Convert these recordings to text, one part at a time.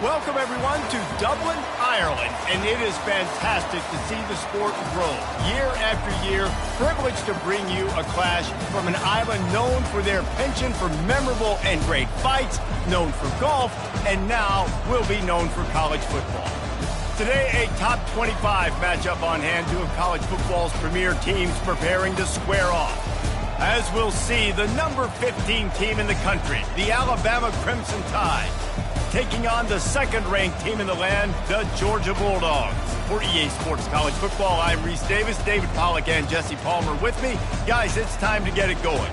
Welcome, everyone, to Dublin, Ireland, and it is fantastic to see the sport grow year after year. Privileged to bring you a clash from an island known for their penchant for memorable and great fights, known for golf, and now will be known for college football. Today, a top 25 matchup on hand, two of college football's premier teams preparing to square off. As we'll see, the number 15 team in the country, the Alabama Crimson Tide, taking on the second-ranked team in the land, the Georgia Bulldogs. For EA Sports College Football, I'm Reese Davis, David Pollack, and Jesse Palmer with me. Guys, it's time to get it going.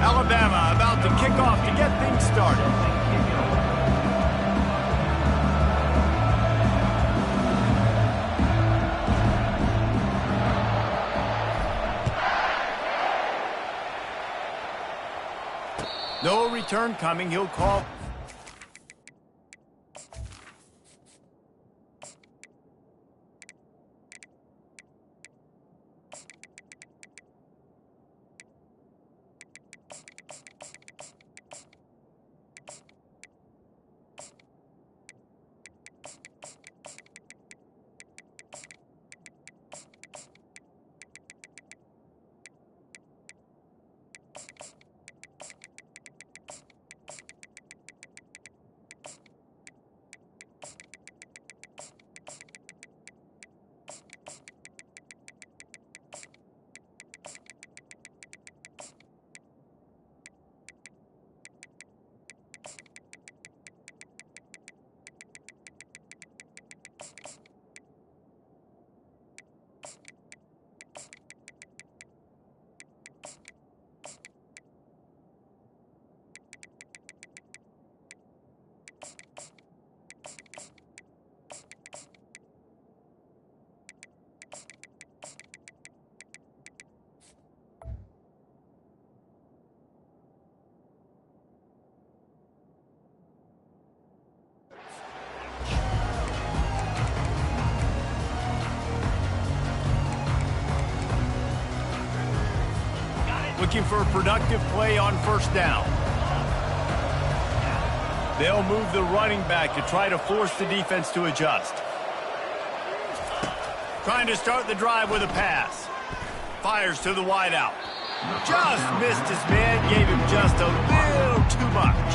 Alabama about to kick off to get things started. No return coming. He'll call. Looking for a productive play on first down. They'll move the running back to try to force the defense to adjust. Trying to start the drive with a pass. Fires to the wideout. Just missed his man, gave him just a little too much.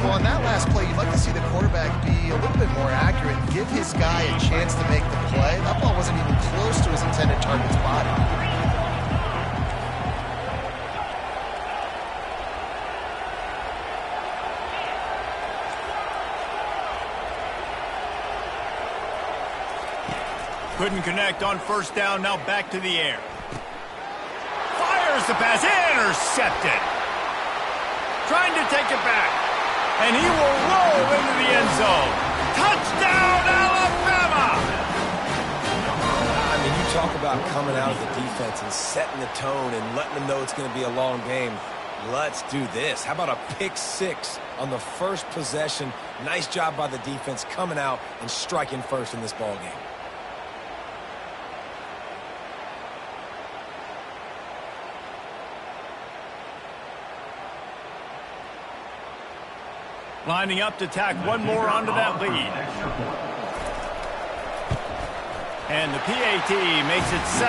Well, on that last play, you'd like to see the quarterback be a little bit more accurate and give his guy a chance to make the play. That ball wasn't even close to his intended target's body. Couldn't connect on first down, now back to the air. Fires the pass, intercepted. Trying to take it back. And he will roll into the end zone. Touchdown, Alabama! I mean, you talk about coming out of the defense and setting the tone and letting them know it's going to be a long game. Let's do this. How about a pick six on the first possession? Nice job by the defense coming out and striking first in this ball game. Lining up to tack one more onto that lead. And the PAT makes it 7-0.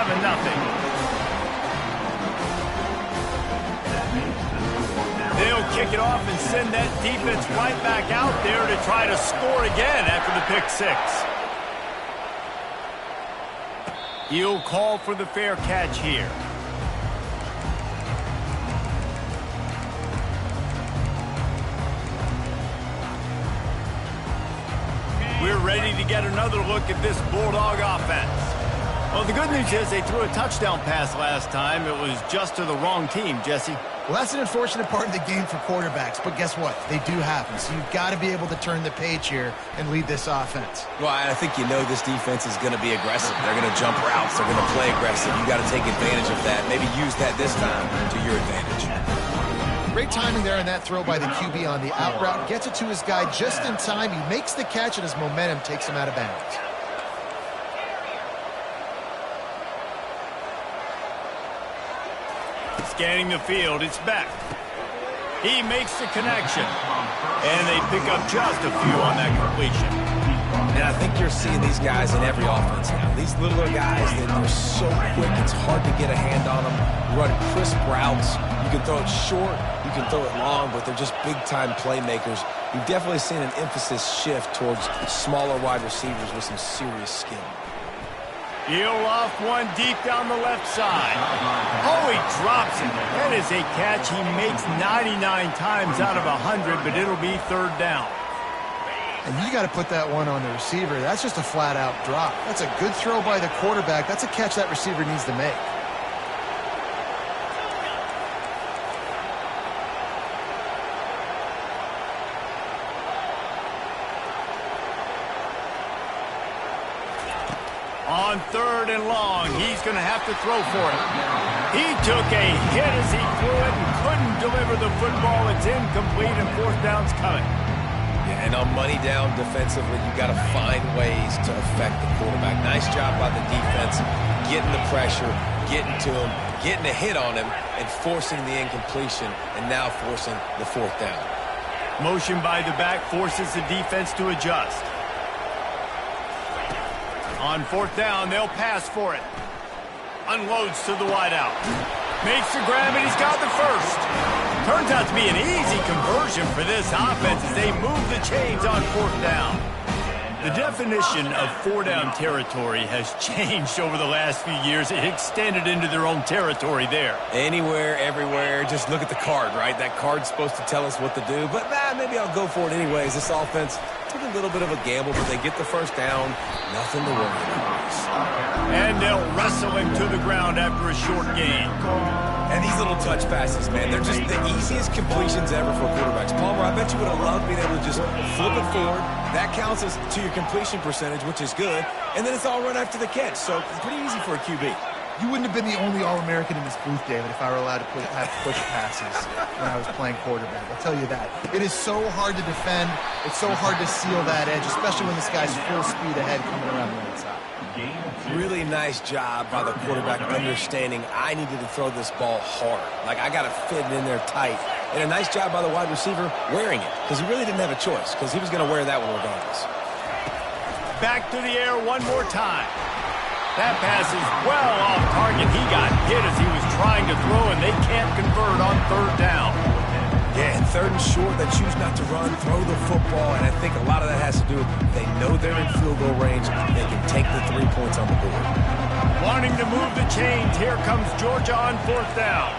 They'll kick it off and send that defense right back out there to try to score again after the pick six. He'll call for the fair catch here. We're ready to get another look at this Bulldog offense. Well, the good news is they threw a touchdown pass last time. It was just to the wrong team, Jesse. Well, that's an unfortunate part of the game for quarterbacks, but guess what? They do happen, so you've got to be able to turn the page here and lead this offense. Well, I think you know this defense is going to be aggressive. They're going to jump routes. They're going to play aggressive. You got to take advantage of that. Maybe use that this time to your advantage. Great timing there on that throw by the QB on the out route. Gets it to his guy just in time. He makes the catch, and his momentum takes him out of bounds. Scanning the field, it's Beck. He makes the connection. And they pick up just a few on that completion. And I think you're seeing these guys in every offense now. These littler guys that are so quick, it's hard to get a hand on them. Run crisp routes. You can throw it short, you can throw it long, but they're just big-time playmakers. You've definitely seen an emphasis shift towards smaller wide receivers with some serious skill. He'll off one deep down the left side. Oh, he drops it. That is a catch he makes 99 times out of 100, but it'll be third down. And you got to put that one on the receiver. That's just a flat-out drop. That's a good throw by the quarterback. That's a catch that receiver needs to make. On third and long, he's going to have to throw for it. He took a hit as he threw it and couldn't deliver the football. It's incomplete, and fourth down's coming. Yeah, and on money down defensively, you got to find ways to affect the quarterback. Nice job by the defense, getting the pressure, getting to him, getting a hit on him, and forcing the incompletion, and now forcing the fourth down. Motion by the back forces the defense to adjust. On fourth down, they'll pass for it. Unloads to the wideout. Makes the grab, and he's got the first. Turns out to be an easy conversion for this offense as they move the chains on fourth down. The definition of four-down territory has changed over the last few years. It extended into their own territory there. Anywhere, everywhere, just look at the card, right? That card's supposed to tell us what to do, but maybe I'll go for it anyways. This offense took a little bit of a gamble, but they get the first down. Nothing to worry about. And they'll wrestle him to the ground after a short gain. And these little touch passes, man, they're just the easiest completions ever for quarterbacks. Palmer, I bet you would have loved being able to just flip it forward. That counts as to your completion percentage, which is good. And then it's all run after the catch, so it's pretty easy for a QB. You wouldn't have been the only All-American in this booth, David, if I were allowed to have push passes when I was playing quarterback. I'll tell you that. It is so hard to defend. It's so hard to seal that edge, especially when this guy's full speed ahead coming around the right side. Really nice job by the quarterback understanding I needed to throw this ball hard. Like, I got to fit it in there tight. And a nice job by the wide receiver wearing it, because he really didn't have a choice, because he was going to wear that one regardless. Back to the air one more time. That pass is well off target. He got hit as he was trying to throw, and they can't convert on third down. Yeah, and third and short, they choose not to run, throw the football, and I think a lot of that has to do with they know they're in field goal range. They can take the 3 points on the board. Wanting to move the chains, here comes Georgia on fourth down.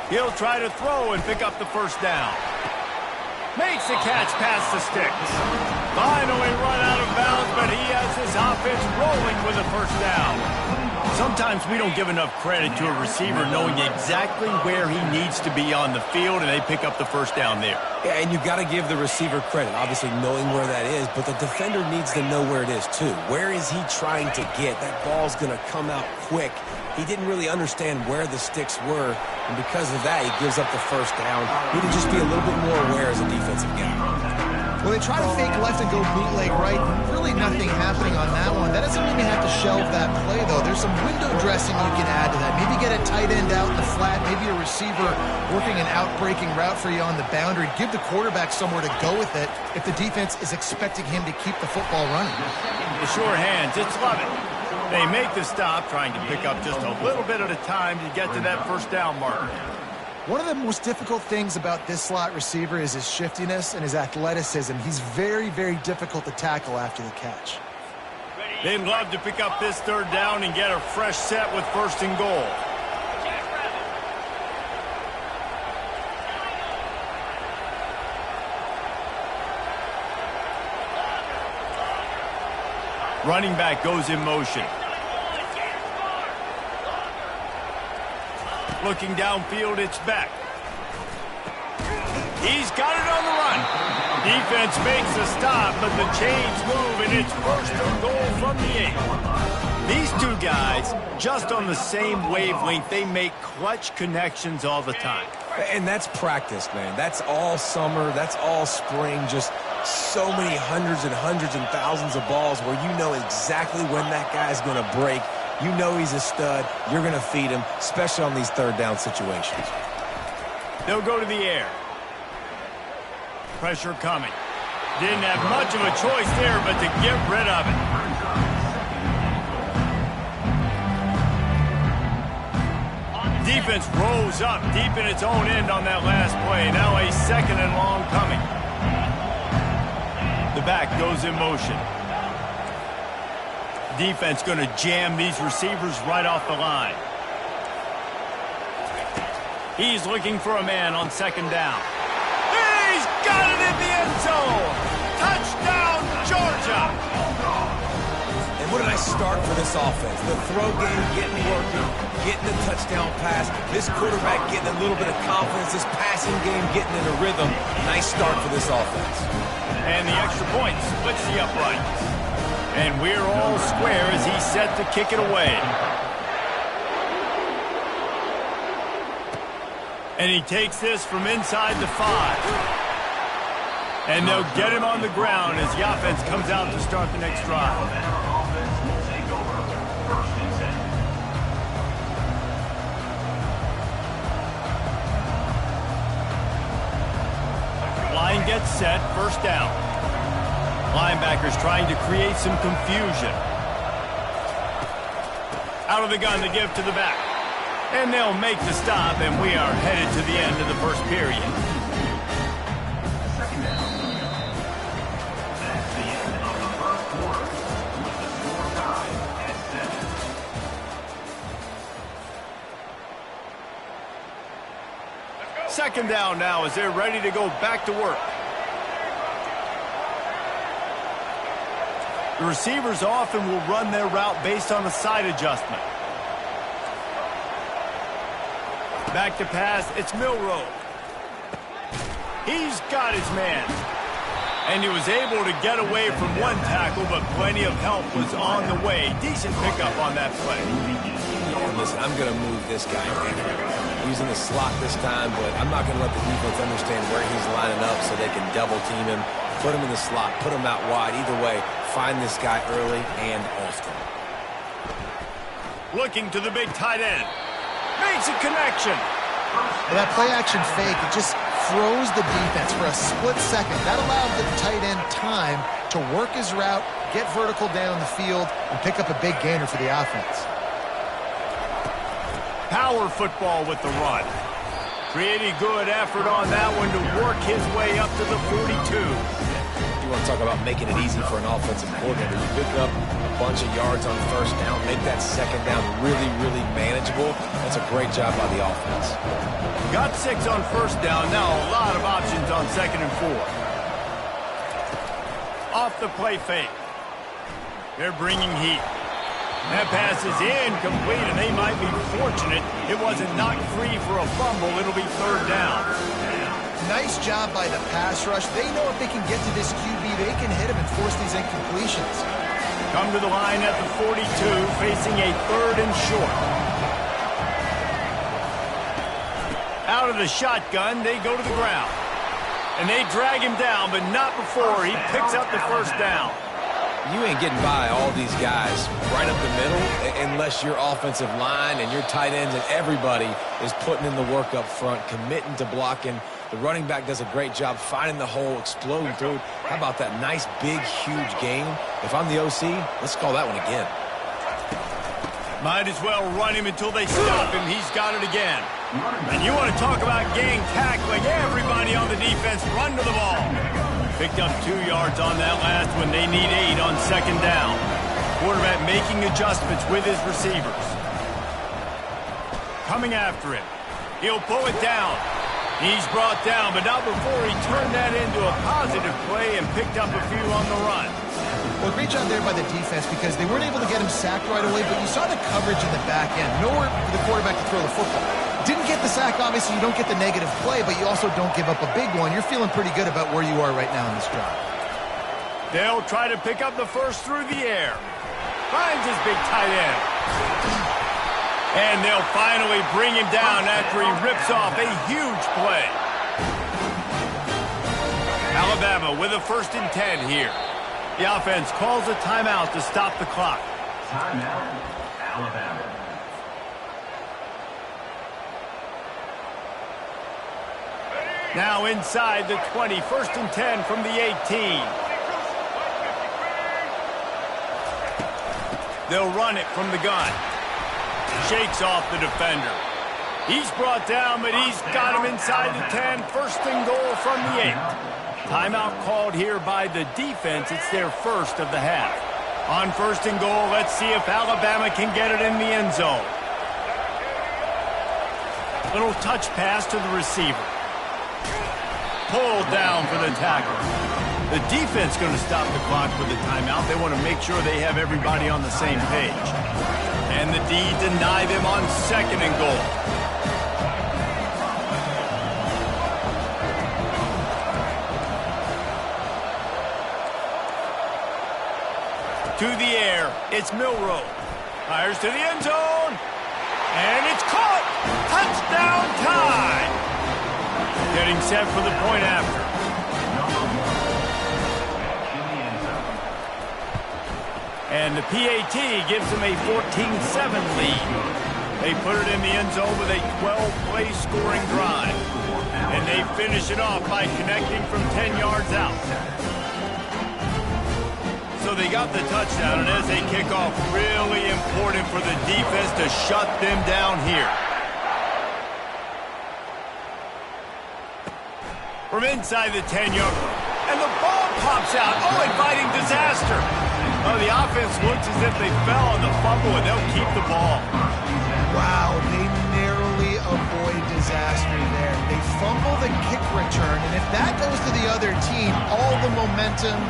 He'll try to throw and pick up the first down. Makes the catch past the sticks. Finally run out of bounds, but he has his offense rolling with a first down. Sometimes we don't give enough credit to a receiver knowing exactly where he needs to be on the field, and they pick up the first down there. Yeah, and you got to give the receiver credit, obviously knowing where that is, but the defender needs to know where it is too. Where is he trying to get? That ball's going to come out quick. He didn't really understand where the sticks were, and because of that, he gives up the first down. Need to just be a little bit more aware as a defensive guy. Well, they try to fake left and go bootleg right. Really nothing happening on that one. That doesn't mean you have to shelve that play, though. There's some window dressing you can add to that. Maybe get a tight end out in the flat. Maybe a receiver working an out-breaking route for you on the boundary. Give the quarterback somewhere to go with it if the defense is expecting him to keep the football running. The sure hands, it's Lovett. They make the stop, trying to pick up just a little bit at a time to get to that first down marker. One of the most difficult things about this slot receiver is his shiftiness and his athleticism. He's very, very difficult to tackle after the catch. They'd love to pick up this third down and get a fresh set with first and goal. Running back goes in motion. Looking downfield, it's Beck. He's got it on the run. Defense makes a stop, but the chains move, and it's first and goal from the 8. These two guys, just on the same wavelength, they make clutch connections all the time. And that's practice, man. That's all summer. That's all spring. Just so many hundreds and thousands of balls where you know exactly when that guy's going to break. You know he's a stud. You're going to feed him, especially on these third down situations. They'll go to the air. Pressure coming. Didn't have much of a choice there, but to get rid of it. Defense rolls up deep in its own end on that last play. Now a second and long coming. The back goes in motion. Defense going to jam these receivers right off the line. He's looking for a man on second down. He's got it in the end zone. Touchdown, Georgia. And what a nice start for this offense. The throw game getting working, getting the touchdown pass. This quarterback getting a little bit of confidence. This passing game getting in a rhythm. Nice start for this offense. And the extra point splits the uprights. And we're all square as he's set to kick it away. And he takes this from inside the 5. And they'll get him on the ground as the offense comes out to start the next drive. Line gets set, first down. Linebackers trying to create some confusion. Out of the gun to give to the back. And they'll make the stop, and we are headed to the end of the first period. Second down. That's the end of the first quarter. With the score tied at 7. Second down now as they're ready to go back to work. The receivers often will run their route based on a side adjustment. Back to pass, it's Milroe. He's got his man. And he was able to get away from one tackle, but plenty of help was on the way. Decent pickup on that play. And listen, I'm going to move this guy in. He's in the slot this time, but I'm not going to let the defense understand where he's lining up so they can double team him. Put him in the slot, put him out wide. Either way, find this guy early and often. Looking to the big tight end. Makes a connection. Well, that play-action fake, it just froze the defense for a split second. That allowed the tight end time to work his route, get vertical down the field, and pick up a big gainer for the offense. Power football with the run. Pretty good effort on that one to work his way up to the 42. You want to talk about making it easy for an offensive coordinator. You pick up a bunch of yards on first down, make that second down really, really manageable. That's a great job by the offense. Got 6 on first down. Now a lot of options on second and 4. Off the play fake. They're bringing heat. That pass is incomplete, and they might be fortunate it wasn't knocked free for a fumble. It'll be third down. Nice job by the pass rush. They know if they can get to this QB, they can hit him and force these incompletions. Come to the line at the 42, facing a third and short. Out of the shotgun, they go to the ground. And they drag him down, but not before he picks up the first down. You ain't getting by all these guys right up the middle unless your offensive line and your tight ends and everybody is putting in the work up front, committing to blocking. The running back does a great job finding the hole, exploding through. How about that nice, big, huge gain? If I'm the OC, let's call that one again. Might as well run him until they stop him. He's got it again. And you want to talk about gang tackling. Everybody on the defense run to the ball. Picked up 2 yards on that last one. They need 8 on second down. Quarterback making adjustments with his receivers. Coming after him. He'll pull it down. He's brought down, but not before he turned that into a positive play and picked up a few on the run. Well, great job there by the defense because they weren't able to get him sacked right away, but you saw the coverage in the back end. Nowhere for the quarterback to throw the football. Didn't get the sack, obviously. You don't get the negative play, but you also don't give up a big one. You're feeling pretty good about where you are right now in this drive. They'll try to pick up the first through the air. Finds his big tight end. And they'll finally bring him down after he rips off a huge play. Alabama with a 1st and 10 here. The offense calls a timeout to stop the clock. Timeout, Alabama. Now inside the 20, 1st and 10 from the 18. They'll run it from the gun. Shakes off the defender. He's brought down, but he's got him inside the 10. 1st and goal from the 8. Timeout called here by the defense. It's their first of the half. On 1st and goal, let's see if Alabama can get it in the end zone. Little touch pass to the receiver. Pulled down for the tackle. The defense going to stop the clock with the timeout. They want to make sure they have everybody on the same page. And the D deny them on 2nd and goal. To the air, it's Milroe. Fires to the end zone. And it's caught. Touchdown time. Getting set for the point after. And the PAT gives them a 14-7 lead. They put it in the end zone with a 12-play scoring drive. And they finish it off by connecting from 10 yards out. So they got the touchdown, and as they kick off, really important for the defense to shut them down here. From inside the 10-yard line. And the ball pops out. Oh, inviting disaster. Oh, the offense looks as if they fell on the fumble, and they'll keep the ball. Wow, they narrowly avoid disaster there. They fumble the kick return, and if that goes to the other team, all the momentum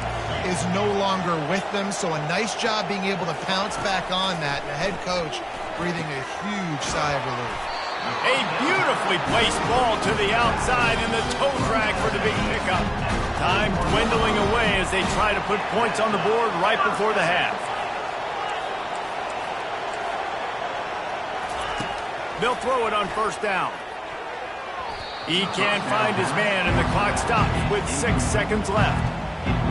is no longer with them. So a nice job being able to pounce back on that, and the head coach breathing a huge sigh of relief. A beautifully placed ball to the outside, and the toe drag for the big pickup. Time dwindling away as they try to put points on the board right before the half. They'll throw it on 1st down. He can't find his man, and the clock stops with 6 seconds left.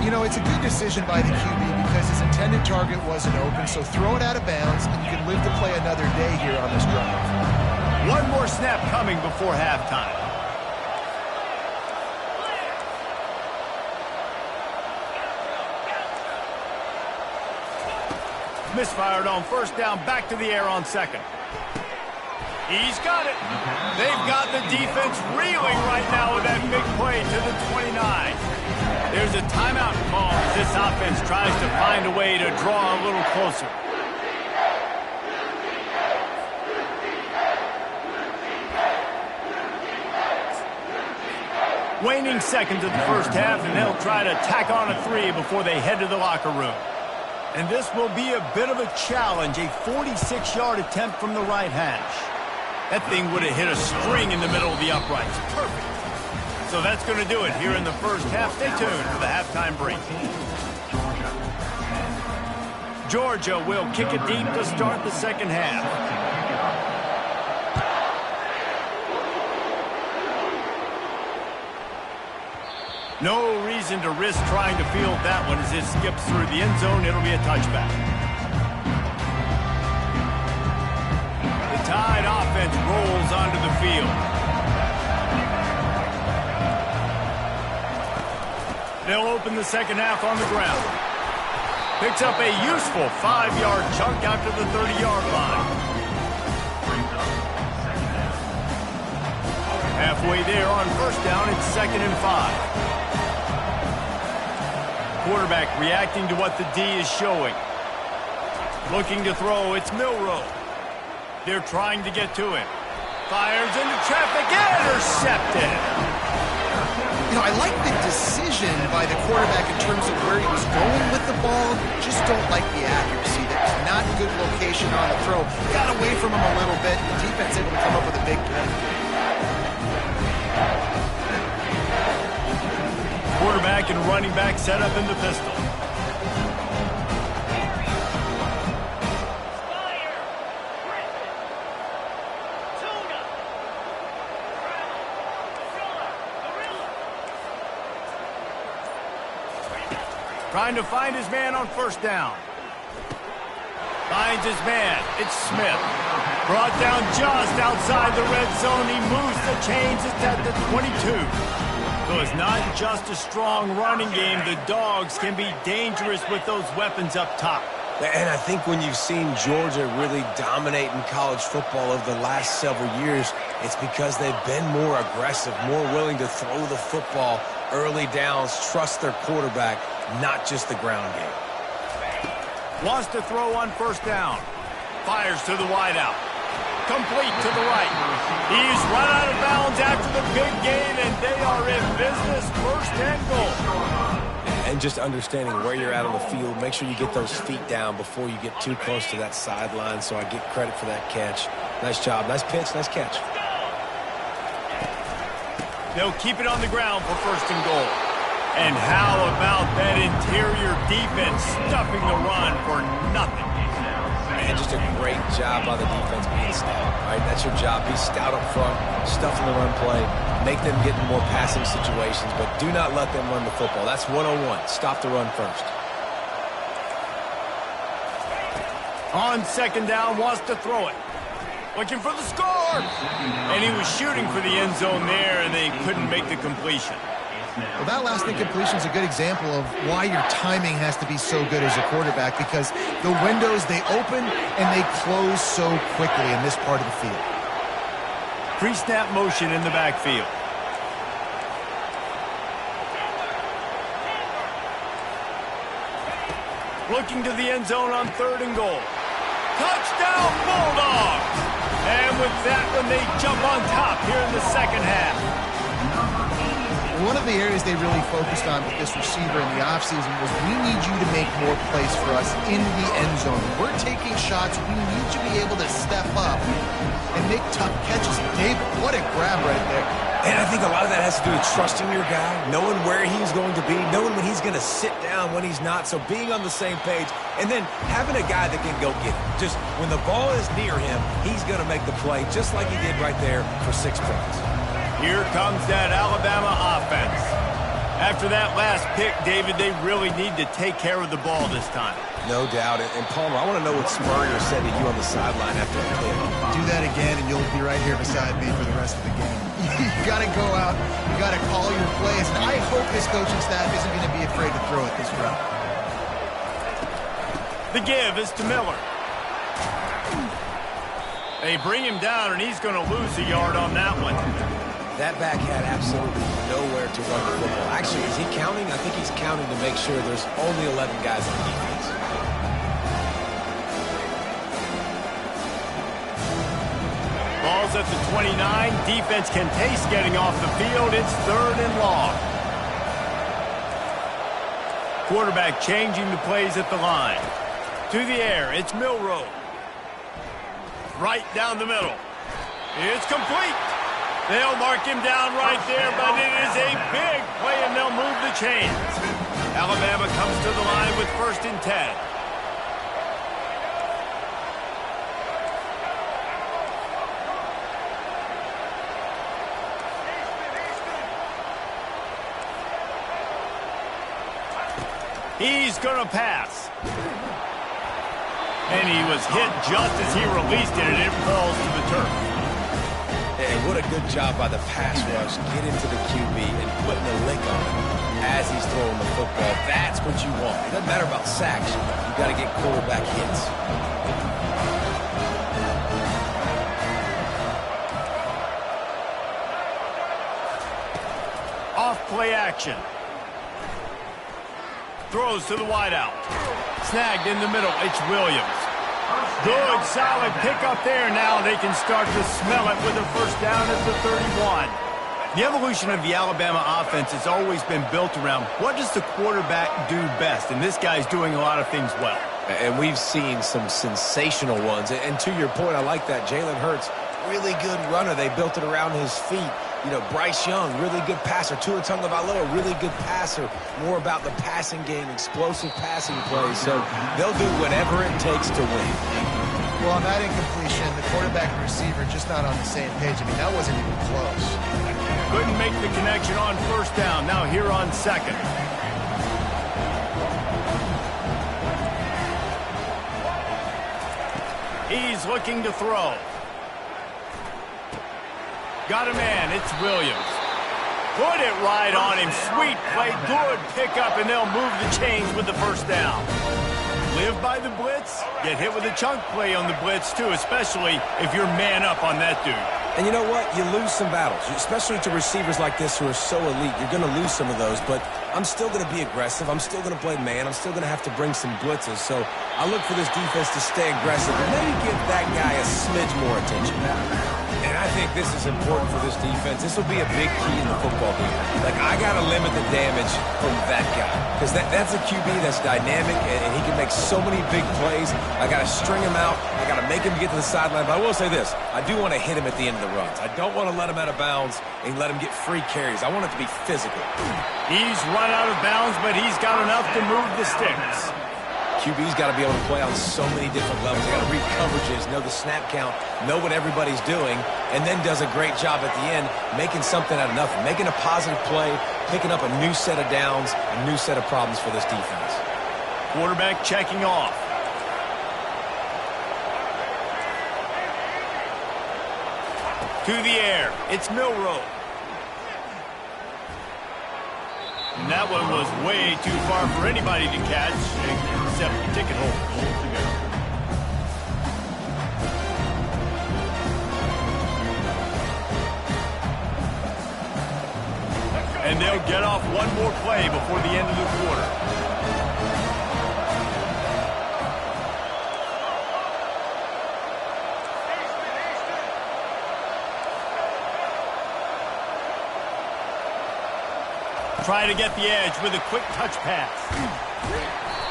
You know, it's a good decision by the QB because his intended target wasn't open, so throw it out of bounds, and you can live to play another day here on this drive. One more snap coming before halftime. Misfired on 1st down, back to the air on 2nd. He's got it. They've got the defense reeling right now with that big play to the 29. There's a timeout call as this offense tries to find a way to draw a little closer. Waning seconds of the 1st half, and they'll try to tack on a 3 before they head to the locker room. And this will be a bit of a challenge, a 46-yard attempt from the right hash. That thing would have hit a string in the middle of the uprights. Perfect. So that's going to do it here in the 1st half. Stay tuned for the halftime break. Georgia will kick it deep to start the 2nd half. No reason to risk trying to field that one as it skips through the end zone. It'll be a touchback. The Tide offense rolls onto the field. They'll open the 2nd half on the ground. Picks up a useful 5-yard chunk out to the 30-yard line. Halfway there on 1st down, it's 2nd and 5. Quarterback reacting to what the D is showing. Looking to throw, it's Milroe. They're trying to get to him. Fires into traffic, intercepted. You know, I like the decision by the quarterback in terms of where he was going with the ball. Just don't like the accuracy. That's not good location on the throw. Got away from him a little bit. The defense able to come up with a big penalty. Quarterback and running back set up in the pistol. Trying to find his man on first down. Finds his man. It's Smith. Brought down just outside the red zone. He moves the chains. It's at the 22. So it's not just a strong running game. The Dogs can be dangerous with those weapons up top. And I think when you've seen Georgia really dominate in college football over the last several years, it's because they've been more aggressive, more willing to throw the football early downs, trust their quarterback, not just the ground game. Wants to throw on first down. Fires to the wideout. Complete to the right. He's run out of bounds after the big gain, and they are in business. First and goal. And just understanding where you're at on the field, make sure you get those feet down before you get too close to that sideline, so I get credit for that catch. Nice job. Nice pitch. Nice catch. They'll keep it on the ground for first and goal. And how about that interior defense stuffing the run for nothing? Man, just a great job by the defense being stout, right? That's your job. Be stout up front, stuff in the run play, make them get in more passing situations, but do not let them run the football. That's 101. Stop the run first. On second down, wants to throw it. Looking for the score! And he was shooting for the end zone there, and they couldn't make the completion. Well, that last incompletion is a good example of why your timing has to be so good as a quarterback, because the windows, they open and they close so quickly in this part of the field. Pre-snap motion in the backfield. Looking to the end zone on third and goal. Touchdown, Bulldogs! And with that one, they jump on top here in the second half. One of the areas they really focused on with this receiver in the offseason was, we need you to make more plays for us in the end zone. We're taking shots. We need you to be able to step up and make tough catches. David, what a grab right there. And I think a lot of that has to do with trusting your guy, knowing where he's going to be, knowing when he's going to sit down, when he's not. So being on the same page, and then having a guy that can go get it. Just when the ball is near him, he's going to make the play, just like he did right there for 6 points. Here comes that Alabama offense. After that last pick, David, they really need to take care of the ball this time. No doubt. And Palmer, I want to know what Spurrier said to you on the sideline after the play. Do that again, and you'll be right here beside me for the rest of the game. You got to go out. You got to call your plays. And I hope this coaching staff isn't going to be afraid to throw it this route. The give is to Miller. They bring him down, and he's going to lose a yard on that one. That back had absolutely nowhere to run the football. Actually, is he counting? I think he's counting to make sure there's only 11 guys on defense. Ball's at the 29. Defense can taste getting off the field. It's third and long. Quarterback changing the plays at the line. To the air, it's Milroe. Right down the middle. It's complete. They'll mark him down right there, but it is a big play, and they'll move the chains. Alabama comes to the line with first and 10. He's going to pass. And he was hit just as he released it, and it falls to the turf. And what a good job by the pass rush. Get into the QB and putting a lick on him as he's throwing the football. That's what you want. It doesn't matter about sacks. You've got to get quarterback hits. Off play action. Throws to the wideout. Snagged in the middle. It's Williams. Good, solid pickup there. Now they can start to smell it with a first down at the 31. The evolution of the Alabama offense has always been built around what does the quarterback do best, and this guy's doing a lot of things well. And we've seen some sensational ones. And to your point, I like that. Jalen Hurts, really good runner. They built it around his feet. You know, Bryce Young, really good passer. Tua Tagovailoa, really good passer. More about the passing game, explosive passing plays. So they'll do whatever it takes to win. Well, on that incompletion, the quarterback and receiver just not on the same page. I mean, that wasn't even close. Couldn't make the connection on first down. Now here on second. He's looking to throw. Got a man. It's Williams. Put it right on him. Sweet play. Good pickup, and they'll move the chains with the first down. Live by the blitz. Get hit with a chunk play on the blitz, too, especially if you're man up on that dude. And you know what? You lose some battles, especially to receivers like this who are so elite. You're going to lose some of those, but I'm still going to be aggressive. I'm still going to play man. I'm still going to have to bring some blitzes. So I look for this defense to stay aggressive and maybe give that guy a smidge more attention. And I think this is important for this defense. This will be a big key in the football game. Like, I got to limit the damage from that guy because that's a QB that's dynamic and he can make so many big plays. I got to string him out. I got to make him get to the sideline. But I will say this. I do want to hit him at the end of the runs. I don't want to let him out of bounds and let him get free carries. I want it to be physical. He's run out of bounds, but he's got enough to move the sticks. QB's got to be able to play on so many different levels. They got to read coverages, know the snap count, know what everybody's doing, and then does a great job at the end making something out of nothing, making a positive play, picking up a new set of downs, a new set of problems for this defense. Quarterback checking off. To the air. It's Milroe. And that one was way too far for anybody to catch, except the ticket holder. And they'll get off one more play before the end of the quarter. Try to get the edge with a quick touch pass.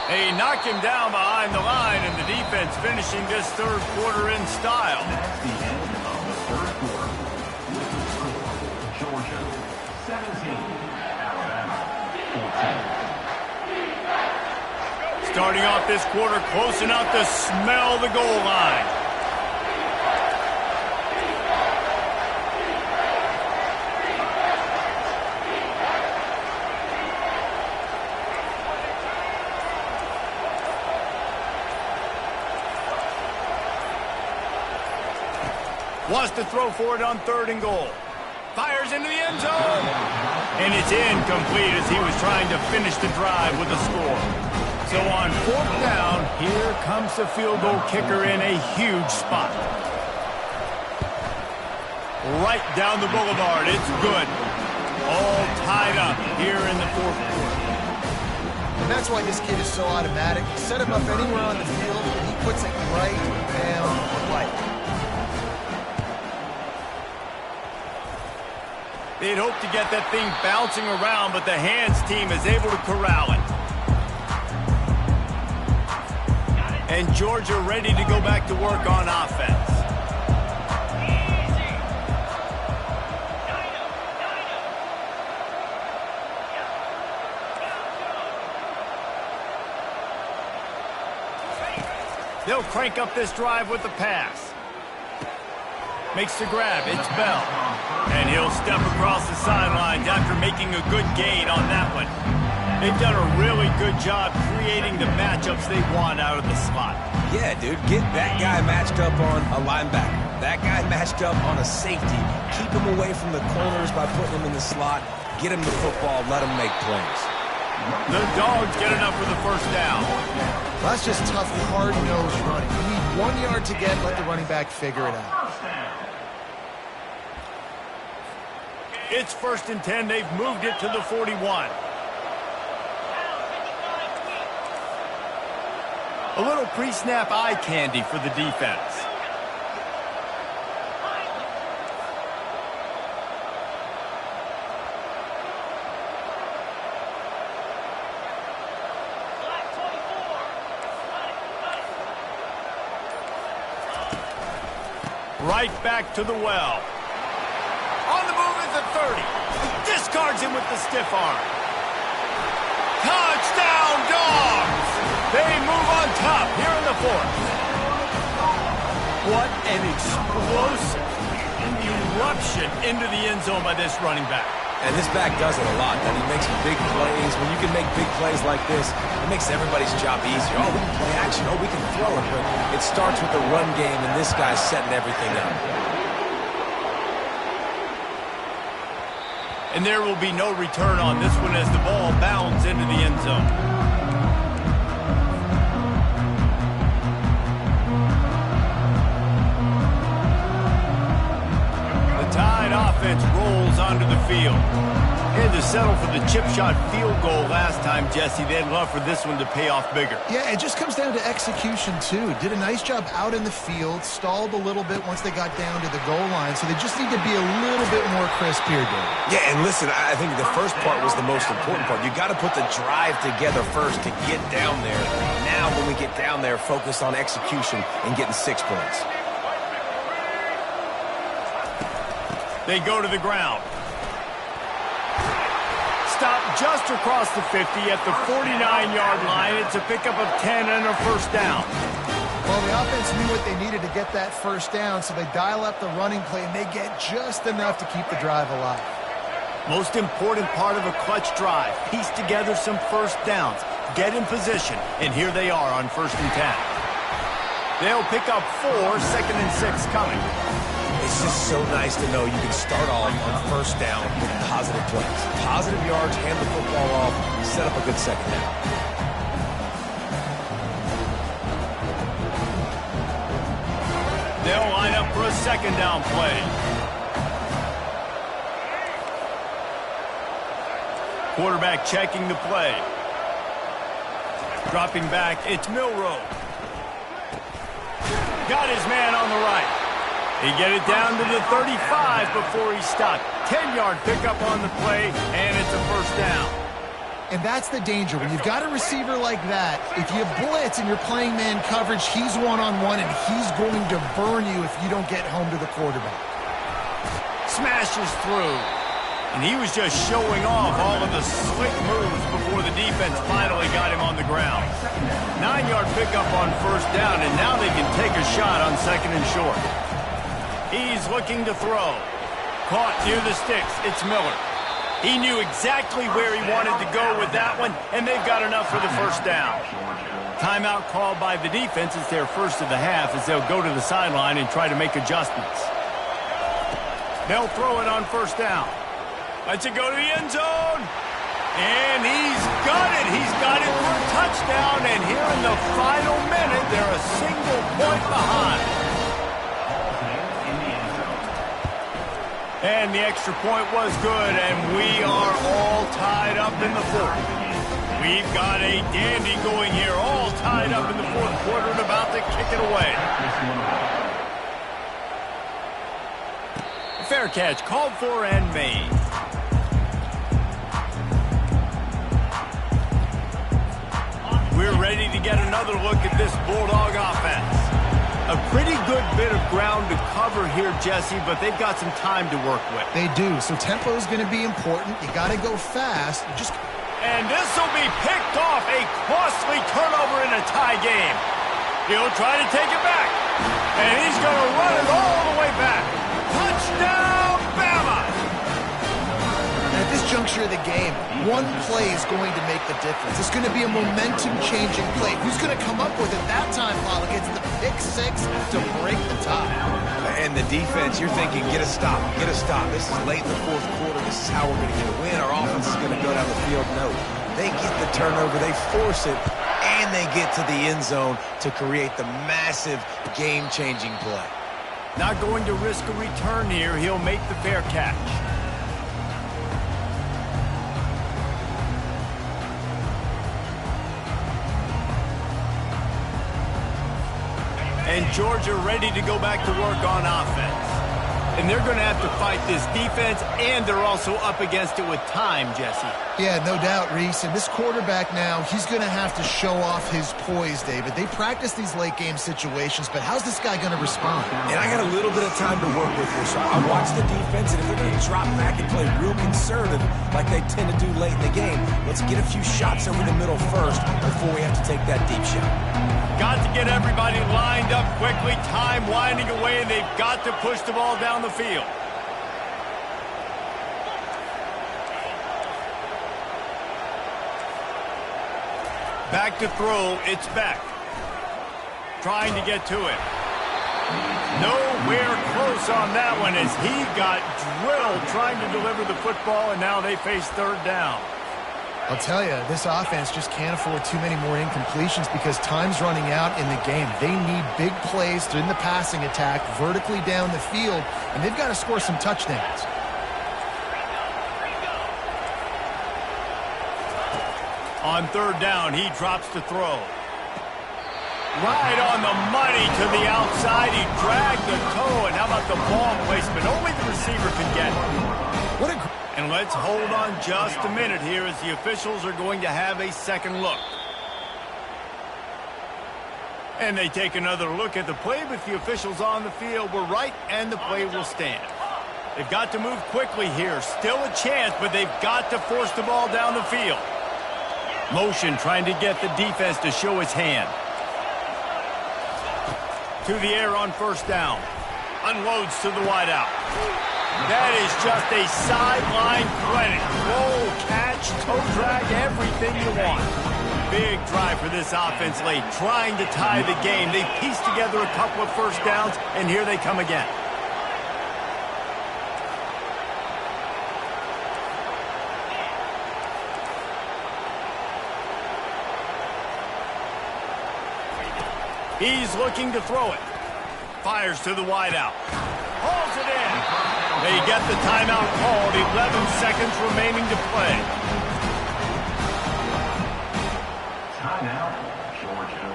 They knock him down behind the line, and the defense finishing this third quarter in style. That's the end of the third quarter. With the score, Georgia 17, Alabama 14. Starting off this quarter close enough to smell the goal line. Wants to throw for it on third and goal. Fires into the end zone. And it's incomplete as he was trying to finish the drive with a score. So on fourth down, here comes the field goal kicker in a huge spot. Right down the boulevard. It's good. All tied up here in the fourth quarter. And that's why this kid is so automatic. Set him up anywhere on the field, and he puts it right down the pipe. They'd hope to get that thing bouncing around, but the hands team is able to corral it. And Georgia ready to go back to work on offense. They'll crank up this drive with the pass. Makes the grab. It's Bell. And he'll step across the sidelines after making a good gain on that one. They've done a really good job creating the matchups they want out of the slot. Yeah, dude, get that guy matched up on a linebacker. That guy matched up on a safety. Keep him away from the corners by putting him in the slot. Get him the football. Let him make plays. The Dogs get enough for the first down. Well, that's just tough, hard-nosed running. You need 1 yard to get, let the running back figure it out. It's 1st and 10. They've moved it to the 41. A little pre-snap eye candy for the defense. Right back to the well. On the move at the 30. Discards him with the stiff arm. Touchdown, Dogs! They move on top here in the fourth. What an explosive eruption into the end zone by this running back. And this back does it a lot. That he makes big plays. When you can make big plays like this, it makes everybody's job easier. Oh, we can play action. Oh, we can throw it. But it starts with the run game, and this guy's setting everything up. And there will be no return on this one as the ball bounds into the end zone. Offense rolls onto the field. Had to settle for the chip shot field goal last time, Jesse. They'd love for this one to pay off bigger. Yeah, it just comes down to execution, too. Did a nice job out in the field, stalled a little bit once they got down to the goal line, so they just need to be a little bit more crisp here, Dave. Yeah, and listen, I think the first part was the most important part. You got to put the drive together first to get down there. Now, when we get down there, focus on execution and getting 6 points. They go to the ground. Stop just across the 50 at the 49-yard line. It's a pickup of 10 and a first down. Well, the offense knew what they needed to get that first down, so they dial up the running play, and they get just enough to keep the drive alive. Most important part of a clutch drive. Piece together some first downs. Get in position, and here they are on 1st and 10. They'll pick up 4, 2nd and 6 coming. It's just so nice to know you can start off on first down with positive plays. Positive yards, hand the football off, set up a good second down. They'll line up for a second down play. Quarterback checking the play. Dropping back, it's Milroe. Got his man on the right. He get it down to the 35 before he stopped. 10-yard pickup on the play, and it's a first down. And that's the danger. When you've got a receiver like that, if you blitz and you're playing man coverage, he's one-on-one, and he's going to burn you if you don't get home to the quarterback. Smashes through. And he was just showing off all of the slick moves before the defense finally got him on the ground. 9-yard pickup on first down, and now they can take a shot on 2nd and short. He's looking to throw. Caught near the sticks. It's Miller. He knew exactly where he wanted to go with that one, and they've got enough for the first down. Timeout called by the defense. It's their first of the half as they'll go to the sideline and try to make adjustments. They'll throw it on first down. Let's it go to the end zone. And he's got it. He's got it for a touchdown. And here in the final minute, they're a single point behind. And the extra point was good, and we are all tied up in the fourth. We've got a dandy going here, all tied up in the fourth quarter and about to kick it away. Fair catch, called for and made. We're ready to get another look at this Bulldog offense. A pretty good bit of ground to cover here, Jesse, but they've got some time to work with. They do, so tempo is going to be important. You got to go fast. And this will be picked off, a costly turnover in a tie game. He'll try to take it back, and he's going to run it all the way back. Touchdown, Bama! At this juncture of the game, one play is going to make the difference. It's going to be a momentum-changing play. Who's going to come up with it that time, Pollock? It's the pick six to break the tie. And the defense, you're thinking, get a stop, get a stop. This is late in the fourth quarter. This is how we're going to get a win. Our offense is going to go down the field. No, they get the turnover, they force it, and they get to the end zone to create the massive game-changing play. Not going to risk a return here. He'll make the fair catch. And Georgia ready to go back to work on offense. and they're going to have to fight this defense, and they're also up against it with time, Jesse. Yeah, no doubt, Reese. And this quarterback now, he's going to have to show off his poise, David. They practice these late-game situations, but how's this guy going to respond? And I got a little bit of time to work with here, so I watch the defense, and if they're going to drop back and play real conservative like they tend to do late in the game, let's get a few shots over the middle first before we have to take that deep shot. Got to get everybody lined up quickly, time winding away, and they've got to push the ball down the field. Back to throw, it's Beck. Trying to get to it. Nowhere close on that one as he got drilled trying to deliver the football, and now they face third down. I'll tell you, this offense just can't afford too many more incompletions because time's running out in the game. They need big plays in the passing attack, vertically down the field, and they've got to score some touchdowns. On third down, he drops to throw. Right on the money to the outside. He dragged the toe, and how about the ball placement? Only the receiver can get it. And let's hold on just a minute here as the officials are going to have a second look. And they take another look at the play, but the officials on the field were right, and the play will stand. They've got to move quickly here. Still a chance, but they've got to force the ball down the field. Motion trying to get the defense to show his hand. To the air on first down. Unloads to the wideout. That is just a sideline clinic. Roll, catch, toe drag, everything you want. Big drive for this offense late, trying to tie the game. They pieced together a couple of first downs, and here they come again. He's looking to throw it. Fires to the wideout. Hauls it in. They get the timeout called. 11 seconds remaining to play. Timeout, Georgia.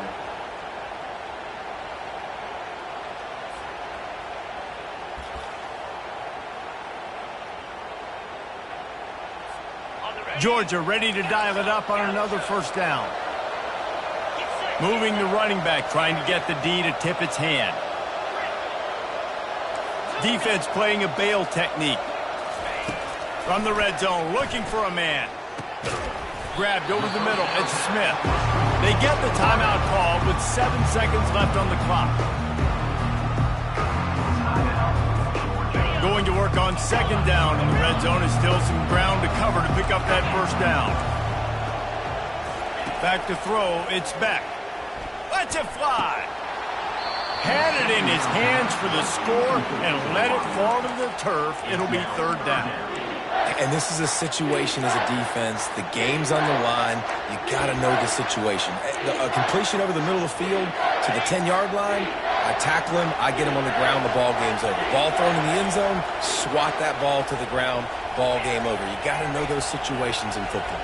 Georgia ready to dial it up on another first down. Moving the running back, trying to get the D to tip its hand. Defense playing a bail technique. From the red zone, looking for a man. Grabbed over the middle, it's Smith. They get the timeout call with 7 seconds left on the clock. Going to work on second down in the red zone. Is still some ground to cover to pick up that first down. Back to throw, it's Beck. Lets it fly. Had it in his hands for the score and let it fall to the turf. It'll be third down. And this is a situation as a defense. The game's on the line. You got to know the situation. A completion over the middle of the field to the 10-yard line, I tackle him, I get him on the ground, the ball game's over. Ball thrown in the end zone, swat that ball to the ground, ball game over. You got to know those situations in football.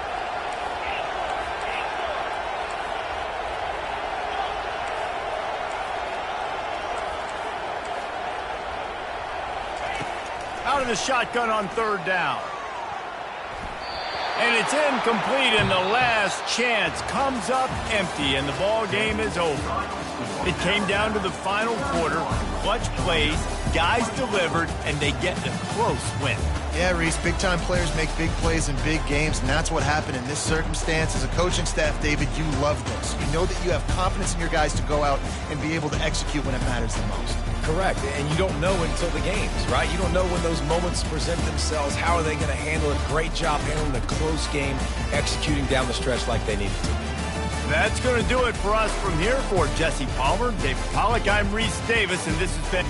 Out of the shotgun on third down. And it's incomplete, and the last chance comes up empty, and the ball game is over. It came down to the final quarter. Clutch plays, guys delivered, and they get a close win. Yeah, Reese, big-time players make big plays in big games, and that's what happened in this circumstance. As a coaching staff, David, you love this. You know that you have confidence in your guys to go out and be able to execute when it matters the most. Correct, and you don't know until the games, right? You don't know when those moments present themselves. How are they going to handle it? Great job handling a close game, executing down the stretch like they needed to. That's going to do it for us from here. For Jesse Palmer, David Pollack, I'm Reese Davis, and this has been...